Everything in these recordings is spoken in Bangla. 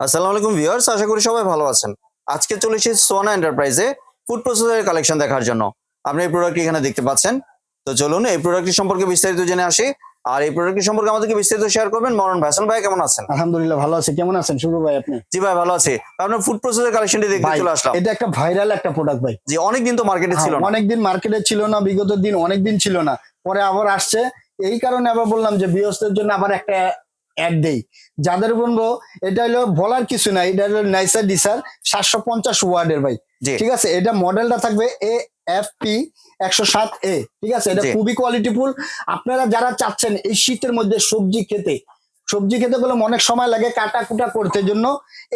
আসসালামু আলাইকুম ভিউয়ার্স, আশা করি সবাই ভালো আছেন। আজকে চলে এসেছি সোনা এন্টারপ্রাইজে ফুড প্রসেসরের কালেকশন দেখার জন্য। আপনি এই প্রোডাক্টটি এখানে দেখতে পাচ্ছেন। তো চলুন এই প্রোডাক্টটি সম্পর্কে বিস্তারিত জেনে আসি। আর এই প্রোডাক্টটি সম্পর্কে আমাদেরকে বিস্তারিত শেয়ার করবেন মরণ ভাসান ভাই। কেমন আছেন? আলহামদুলিল্লাহ ভালো আছি। কেমন আছেন শুভ ভাই আপনি? জি ভাই ভালো আছি। আপনার ফুড প্রসেসরের কালেকশনটি দেখতে ভাই, চলে আসলাম। এটা একটা ভাইরাল একটা প্রোডাক্ট ভাই। জি, অনেকদিন তো মার্কেটে ছিল না। অনেকদিন মার্কেটে ছিল না, বিগত দিন অনেকদিন ছিল না, পরে আবার আসছে। এই কারণে আবার বললাম যে ভিউয়ার্সদের জন্য আবার একটা অ্যাড দেই। যাদের বলবো এটা হলো বলার কিছু নাই, এটা হলো নাইসার ডিসার 750 ওয়ার্ডের ভাই। জি ঠিক আছে, এটা মডেলটা থাকবে AFP 107A। ঠিক আছে, এটা জি। খুবই কোয়ালিটিফুল। আপনারা যারা চাচ্ছেন এই শীতের মধ্যে সবজি খেতে গেলে অনেক সময় লাগে কাটা কুটা করতে জন্য,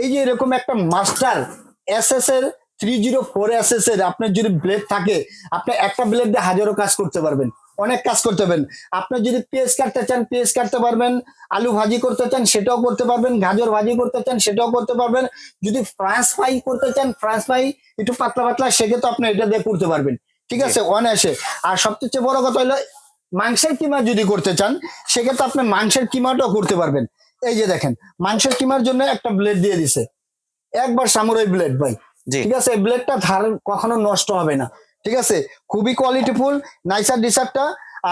এই যে এরকম একটা মাস্টার এসএস এর 304 এর আপনার যদি ব্লেড থাকে, আপনি একটা ব্লেড দিয়ে হাজারো কাজ করতে পারবেন, অনেক কাজ করতে পারবেন। আপনি যদি পেঁয়াজ কাটতে চান পেঁয়াজ কাটতে পারবেন, আলু ভাজি করতে চান সেটাও করতে পারবেন, গাজর ভাজি করতে চান সেটাও করতে পারবেন, যদি ফ্রান্স ফ্রাই করতে চান ফ্রান্স ফ্রাই একটু পাতলা পাতলা সেক্ষেত্রে আপনি এটা দিয়ে করতে পারবেন। ঠিক আছে, অনায়াসে। আর সবচেয়ে বড় কথা হলো মাংসের কিমা যদি করতে চান সেক্ষেত্রে আপনি মাংসের কিমাটাও করতে পারবেন। এই যে দেখেন, মাংসের কিমার জন্য একটা ব্লেড দিয়ে দিছে, একবার সামুরাই ব্লেড ভাই। জি ঠিক আছে, এই ব্লেডটা ধার কখনো নষ্ট হবে না। ঠিক আছে, খুবই কোয়ালিটিফুল নাইসার ডিসারটা।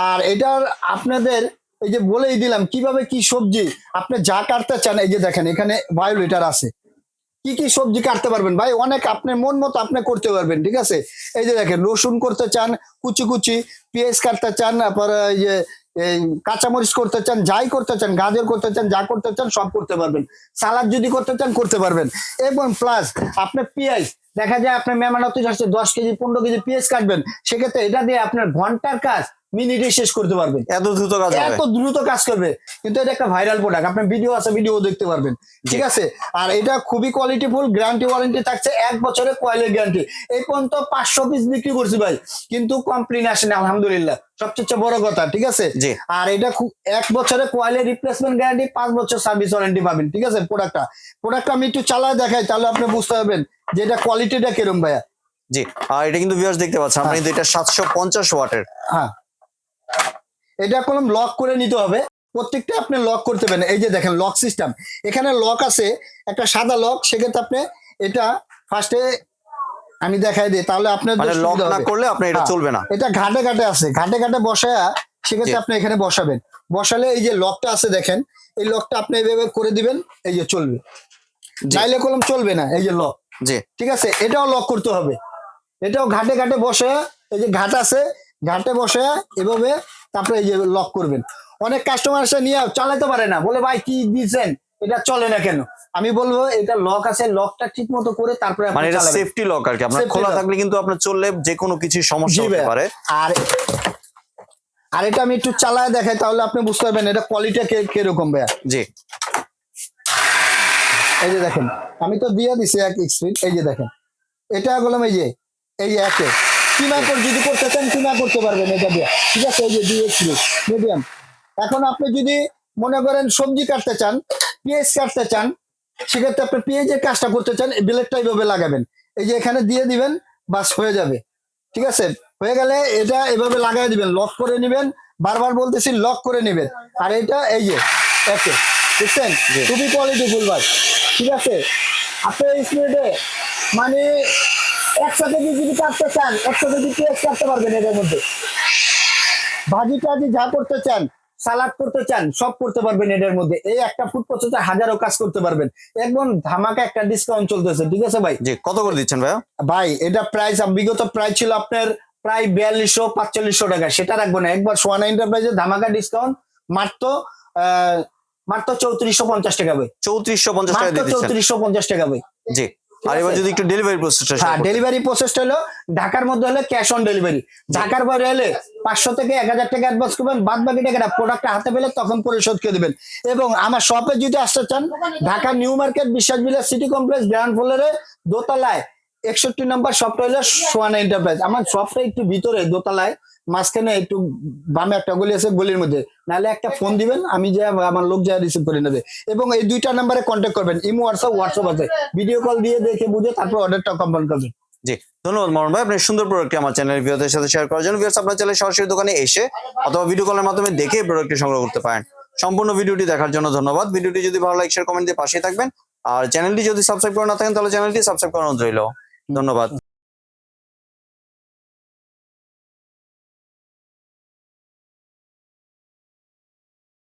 আর এটার আপনাদের এই যে বলেই দিলাম কিভাবে কি সবজি আপনি যা কাটতে চান। এই যে দেখেন এখানে বায়োলিটার আছে, কি কি সবজি কাটতে পারবেন ভাই, অনেক আপনার মন মতো আপনি করতে পারবেন। ঠিক আছে, এই যে দেখেন রসুন করতে চান কুচি কুচি, পেঁয়াজ কাটতে চান, তারপর এই যে এই কাঁচামরিচ করতে চান, যাই করতে চান, গাজর করতে চান, যা করতে চান সব করতে পারবেন। সালাদ যদি করতে চান করতে পারবেন। এবং প্লাস আপনার পেঁয়াজ, দেখা যায় আপনার মেহমান অতিথি আসছে 10 কেজি 15 কেজি পেঁয়াজ কাটবেন, সেক্ষেত্রে এটা দিয়ে আপনার ঘন্টার কাজ মিনিটে শেষ করতে পারবেন। এত দ্রুত কাজ হবে? এত দ্রুত কাজ করবে। কিন্তু এটা একটা ভাইরাল প্রোডাক্ট, আপনার ভিডিও আছে, ভিডিও দেখতে পারবেন। ঠিক আছে, আর এটা খুবই কোয়ালিটিফুল, গ্যারান্টি ওয়ারেন্টি থাকছে 1 বছরের কয়েলের গ্যারান্টি। এই পর্যন্ত 500 পিস বিক্রি করছি ভাই, কিন্তু কমপ্লেন আসে না আলহামদুলিল্লাহ, সবচেয়ে বড় কথা। ঠিক আছে, জি আর এটা 1 বছরের কয়েলের রিপ্লেসমেন্ট গ্যারান্টি, 5 বছর সার্ভিস ওয়ারেন্টি পাবেন। ঠিক আছে, প্রোডাক্টটা আমি একটু চালায় দেখাই, তাহলে আপনি বুঝতে পারবেন যে এটা কোয়ালিটিটা কিরম ভাইয়া। জি। আর এটা কিন্তু ভিউয়ার্স দেখতে পাচ্ছেন আপনি, কিন্তু এটা 750 ওয়াটের। হ্যাঁ, এটা কলম লক করে নিতে হবে, প্রত্যেকটা আপনি লক করতে পারেন। এই যে দেখেন লক সিস্টেম, এখানে লক আছে একটা সাদা লক, সেক্ষেত্রে আপনি এটা ফার্স্টে আমি দেখাই দিই, তাহলে আপনার মানে লক না করলে আপনি এটা চলবে না। এটা ঘাটে ঘাটে আছে, ঘাটে ঘাটে বসায়া সেক্ষেত্রে জি। আপনি এখানে বসাবেন। বসালে এই যে লকটা আছে দেখেন, এই লকটা আপনি এইভাবে করে দিবেন, এই যে চলবে। জি নাইলে কলম চলবে না, এই যে লক। জি ঠিক আছে, এটাও লক করতে হবে, এটাও ঘাটে ঘাটে বসে, এই যে ঘাট আছে ঘাটে বসে এভাবে তারপরে এই যে লক করবেন। অনেক কাস্টমার এসে নিয়ে চালাতে পারে না, বলে ভাই কি দিচ্ছেন এটা চলে না কেন। আমি বলবো এটা লক আছে, লকটা ঠিক মতো করে তারপরে মানে এটা সেফটি লক আর কি, আপনার খোলা থাকলে কিন্তু আপনার চললে যে কোনো কিছু সমস্যা হতে পারে। আর আর এটা আমি একটু চালায় দেখাই, তাহলে আপনি বুঝতে পারবেন এটা কোয়ালিটি কিরকম ভাইয়া। জি এই যে দেখেন আমি তো দিয়ে দিছি এক স্পিড, এই যে দেখেন এটা বললাম এই যে একে কিমা করে যদি করতে চান কিমা করতে পারবেন এটা দিয়ে। ঠিক আছে, এই যে দিয়ে মিডিয়াম। এখন আপনি যদি মনে করেন সবজি কাটতে চান, পেঁয়াজ কাটতে চান, সেক্ষেত্রে আপনি পেঁয়াজের কাজটা করতে চান, ব্লেডটা এইভাবে লাগাবেন, এই যে এখানে দিয়ে দিবেন, বাস হয়ে যাবে। ঠিক আছে, হয়ে গেলে এটা এভাবে লাগাই দিবেন, লক করে নিবেন, বারবার বলতেছি লক করে নিবেন। আর এটা এই যে একে, বুঝছেন, খুবই কোয়ালিটিফুল ভাই। ঠিক আছে, আপনি স্পিডে মানে একসাথে যদি কাটতে চান, একসাথে যদি পেঁয়াজ কাটতে পারবেন, এটার মধ্যে ভাজি টাজি যা করতে চান, সালাদ করতে চান, সব করতে পারবেন এটার মধ্যে। এই একটা ফুড প্রসেসে হাজারো কাজ করতে পারবেন, একদম ধামাকা একটা ডিসকাউন্ট চলতেছে। ঠিক আছে ভাই। জি কত করে দিচ্ছেন ভাইয়া? ভাই এটা প্রাইস বিগত প্রাইস ছিল আপনার প্রায় 4200-4500 টাকা, সেটা রাখবো না, একবার সোয়ানা এন্টারপ্রাইজে ধামাকা ডিসকাউন্ট মাত্র মাত্র 3450 টাকা ভাই। 3450 টাকা মাত্র দিয়ে দিচ্ছেন? 3450 টাকা ভাই। জি। আর এবার যদি একটু ডেলিভারি প্রসেসটা হ্যাঁ, ডেলিভারি প্রসেসটা হলো ঢাকার মধ্যে হলে ক্যাশ অন ডেলিভারি, ঢাকার বাইরে হলে 500 থেকে 1000 টাকা অ্যাডভান্স করবেন, বাদ বাকি টাকাটা প্রোডাক্টটা হাতে পেলে তখন পরিশোধ করে দিবেন। এবং আমার শপে যদি আসতে চান, ঢাকা নিউ মার্কেট বিশ্বাস বিলাস সিটি কমপ্লেক্স গ্রাউন্ড ফ্লোরে দোতলায় 61 নম্বর শপটা হলো সোয়ানা এন্টারপ্রাইজ। আমার শপটা একটু ভিতরে দোতলায়, মাঝখানে একটু বামে একটা গলি আছে, গলির মধ্যে। নাহলে একটা ফোন দিবেন, আমি যে আমার লোক যা রিসিভ করে নেবে। এবং এই দুইটা নাম্বারে কন্ট্যাক্ট করবেন, ইমো হোয়াটসঅ্যাপ আছে, ভিডিও কল দিয়ে দেখে বুঝে তারপর অর্ডারটা কমপ্লিট করবেন। জি ধন্যবাদ মরণ ভাই, আপনি সুন্দর প্রোডাক্টটি আমার চ্যানেলের ভিউয়ারদের সাথে শেয়ার করার জন্য। ভিউয়ার্স আপনার চ্যানেলে সরাসরি দোকানে এসে অথবা ভিডিও কলের মাধ্যমে দেখে প্রোডাক্টটি সংগ্রহ করতে পারেন। সম্পূর্ণ ভিডিওটি দেখার জন্য ধন্যবাদ। ভিডিওটি যদি ভালো লাগে শেয়ার কমেন্ট দিয়ে পাশে থাকবেন। আর চ্যানেলটি যদি সাবস্ক্রাইব করে না থাকেন তাহলে চ্যানেলটি সাবস্ক্রাইব করানো রইল। ধন্যবাদ।